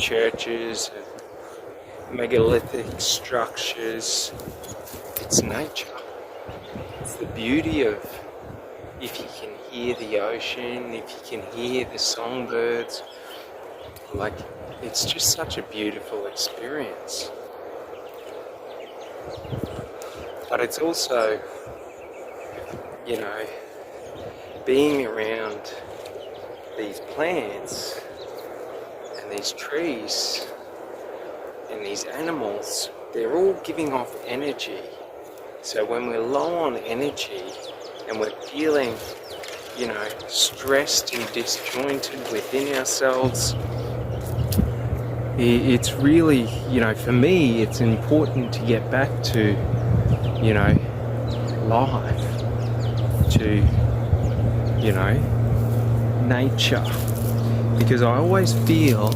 churches and megalithic structures. It's nature. It's the beauty of, if you can hear the ocean, if you can hear the songbirds, like, it's just such a beautiful experience. But it's also, you know, being around these plants and these trees and these animals, they're all giving off energy. So when we're low on energy and we're feeling, you know, stressed and disjointed within ourselves, it's really, you know, for me, it's important to get back to, you know, life, to, you know, nature, because I always feel